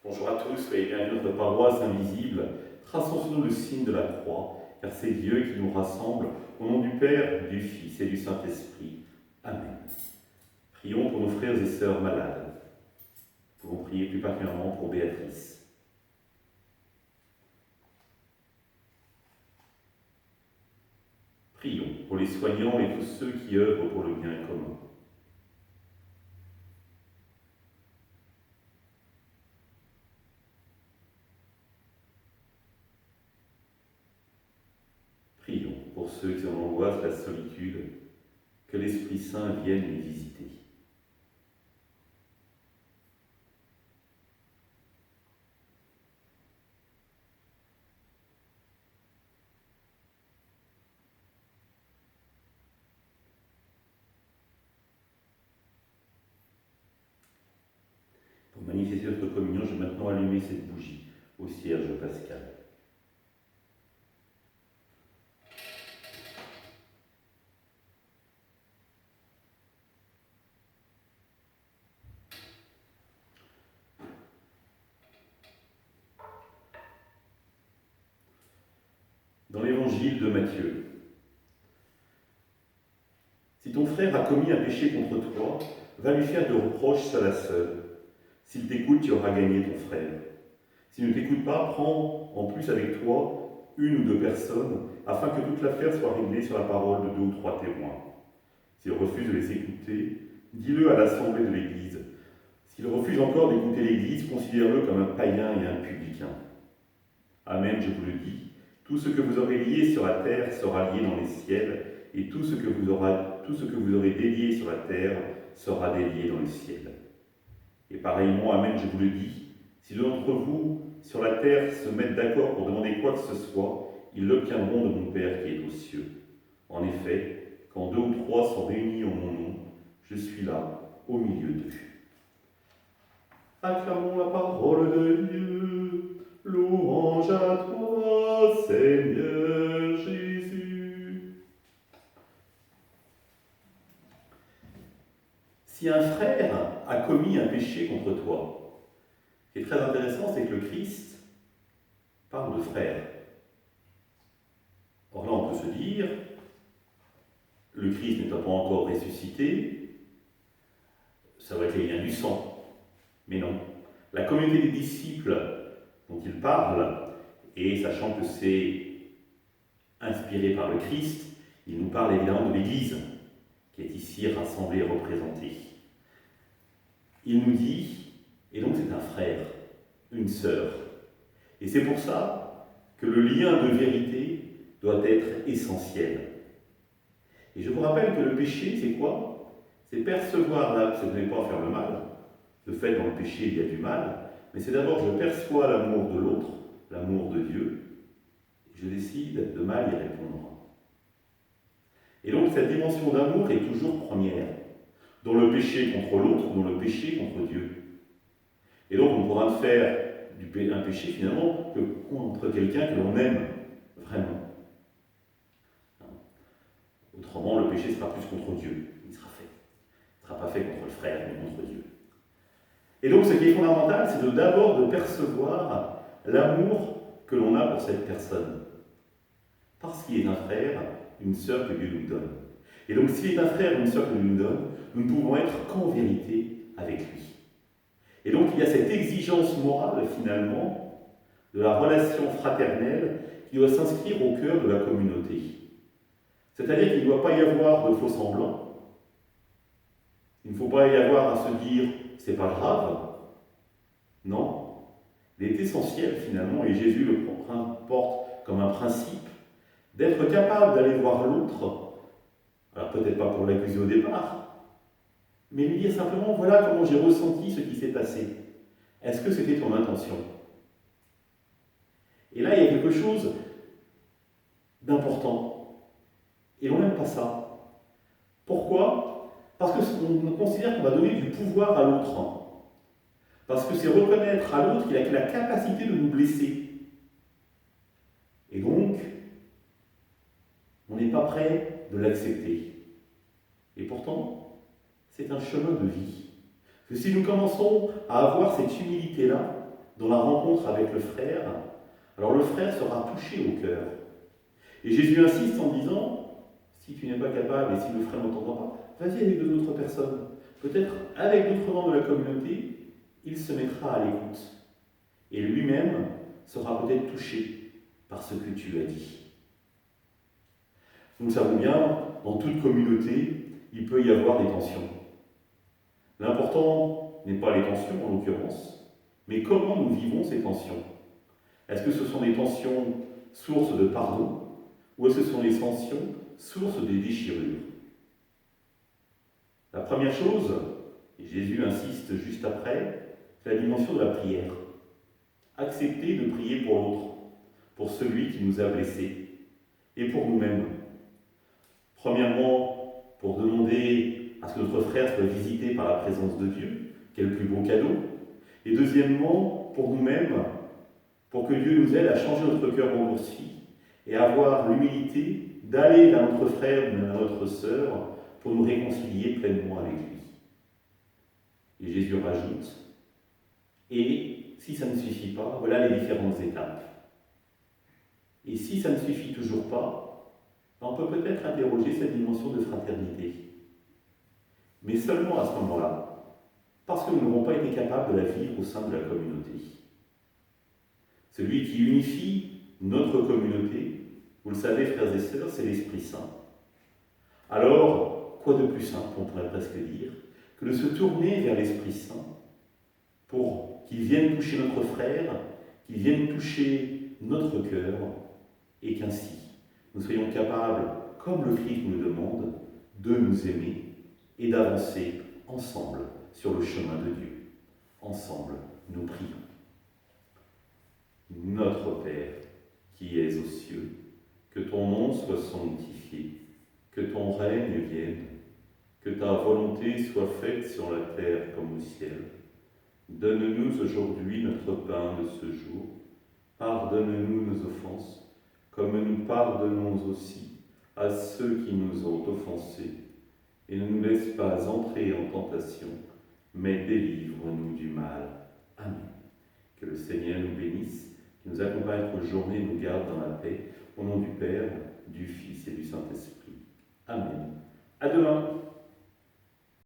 Bonjour à tous, soyez bienvenus à notre paroisse invisible. Traçons sur nous le signe de la croix, car c'est Dieu qui nous rassemble, au nom du Père, du Fils et du Saint-Esprit. Amen. Prions pour nos frères et sœurs malades. Nous pouvons prier plus particulièrement pour Béatrice. Prions pour les soignants et tous ceux qui œuvrent pour le bien commun. Prions pour ceux qui en angoissent la solitude, que l'Esprit Saint vienne les visiter. Pour manifester notre communion, je vais maintenant allumer cette bougie au cierge pascal. Dans l'évangile de Matthieu, si ton frère a commis un péché contre toi, va lui faire de reproches seul à seul. S'il t'écoute, tu auras gagné ton frère. S'il ne t'écoute pas, prends en plus avec toi une ou deux personnes, afin que toute l'affaire soit réglée sur la parole de deux ou trois témoins. S'il refuse de les écouter, dis-le à l'assemblée de l'Église. S'il refuse encore d'écouter l'Église, considère-le comme un païen et un publicain. Amen, je vous le dis, tout ce que vous aurez lié sur la terre sera lié dans les ciels, et tout ce que vous aurez délié sur la terre sera délié dans les ciels. Et pareillement, amen, je vous le dis, si deux d'entre vous sur la terre se mettent d'accord pour demander quoi que ce soit, ils l'obtiendront de mon Père qui est aux cieux. En effet, quand deux ou trois sont réunis en mon nom, je suis là, au milieu d'eux. Acclamons la parole de Dieu. Louange à toi, Seigneur Jésus. Si un frère a commis un péché contre toi, ce qui est très intéressant, c'est que le Christ parle de frère. Or là, on peut se dire, le Christ n'étant pas encore ressuscité, ça va être les liens du sang. Mais non. La communauté des disciples dont il parle, et sachant que c'est inspiré par le Christ, il nous parle évidemment de l'Église, qui est ici rassemblée et représentée. Il nous dit, et donc c'est un frère, une sœur. Et c'est pour ça que le lien de vérité doit être essentiel. Et je vous rappelle que le péché, c'est quoi? C'est percevoir là, ce n'est pas faire le mal. De fait, dans le péché, il y a du mal. Mais c'est d'abord, je perçois l'amour de l'autre, l'amour de Dieu, et je décide de mal y répondre. Et donc, cette dimension d'amour est toujours première, dans le péché contre l'autre, dans le péché contre Dieu. Et donc, on pourra faire un péché, finalement, que contre quelqu'un que l'on aime vraiment. Autrement, le péché sera plus contre Dieu, il sera fait. Il ne sera pas fait contre le frère, mais contre Dieu. Et donc, ce qui est fondamental, c'est d'abord de percevoir l'amour que l'on a pour cette personne. Parce qu'il est un frère, une sœur que Dieu nous donne. Et donc, s'il est un frère, une sœur que Dieu nous donne, nous ne pouvons être qu'en vérité avec lui. Et donc, il y a cette exigence morale, finalement, de la relation fraternelle qui doit s'inscrire au cœur de la communauté. C'est-à-dire qu'il ne doit pas y avoir de faux-semblants. Il ne faut pas y avoir à se dire « c'est pas grave ». Non. Il est essentiel, finalement, et Jésus le porte comme un principe, d'être capable d'aller voir l'autre, alors peut-être pas pour l'accuser au départ, mais lui dire simplement, voilà comment j'ai ressenti ce qui s'est passé. Est-ce que c'était ton intention? Et là, il y a quelque chose d'important. Et on n'aime pas ça. Pourquoi? Parce qu'on considère qu'on va donner du pouvoir à l'autre. Parce que c'est reconnaître à l'autre qu'il a la capacité de nous blesser. Et donc, on n'est pas prêt de l'accepter. Et pourtant, c'est un chemin de vie. Que si nous commençons à avoir cette humilité-là, dans la rencontre avec le frère, alors le frère sera touché au cœur. Et Jésus insiste en disant, si tu n'es pas capable et si le frère n'entend pas, vas-y avec deux autres personnes. Peut-être avec d'autres membres de la communauté, il se mettra à l'écoute. Et lui-même sera peut-être touché par ce que tu as dit. Nous le savons bien, dans toute communauté, il peut y avoir des tensions. L'important n'est pas les tensions en l'occurrence, mais comment nous vivons ces tensions. Est-ce que ce sont des tensions sources de pardon ou est-ce que ce sont des tensions sources des déchirures? La première chose, et Jésus insiste juste après, c'est la dimension de la prière. Accepter de prier pour l'autre, pour celui qui nous a blessés et pour nous-mêmes. Premièrement, pour demander à ce que notre frère soit visité par la présence de Dieu, quel plus beau cadeau. Et deuxièmement, pour nous-mêmes, pour que Dieu nous aide à changer notre cœur endurci et à avoir l'humilité d'aller vers notre frère ou vers notre sœur pour nous réconcilier pleinement avec lui. Et Jésus rajoute, et si ça ne suffit pas, voilà les différentes étapes. Et si ça ne suffit toujours pas, on peut peut-être interroger cette dimension de fraternité. Mais seulement à ce moment-là, parce que nous n'avons pas été capables de la vivre au sein de la communauté. Celui qui unifie notre communauté, vous le savez frères et sœurs, c'est l'Esprit Saint. Alors, quoi de plus simple, on pourrait presque dire, que de se tourner vers l'Esprit Saint pour qu'il vienne toucher notre frère, qu'il vienne toucher notre cœur, et qu'ainsi nous soyons capables, comme le Christ nous le demande, de nous aimer et d'avancer ensemble sur le chemin de Dieu. Ensemble, nous prions. Notre Père, qui es aux cieux, que ton nom soit sanctifié, que ton règne vienne, que ta volonté soit faite sur la terre comme au ciel. Donne-nous aujourd'hui notre pain de ce jour. Pardonne-nous nos offenses, comme nous pardonnons aussi à ceux qui nous ont offensés. Et ne nous laisse pas entrer en tentation, mais délivre-nous du mal. Amen. Que le Seigneur nous bénisse, qui nous accompagne notre journée et nous garde dans la paix. Au nom du Père, du Fils et du Saint-Esprit. Amen. À demain.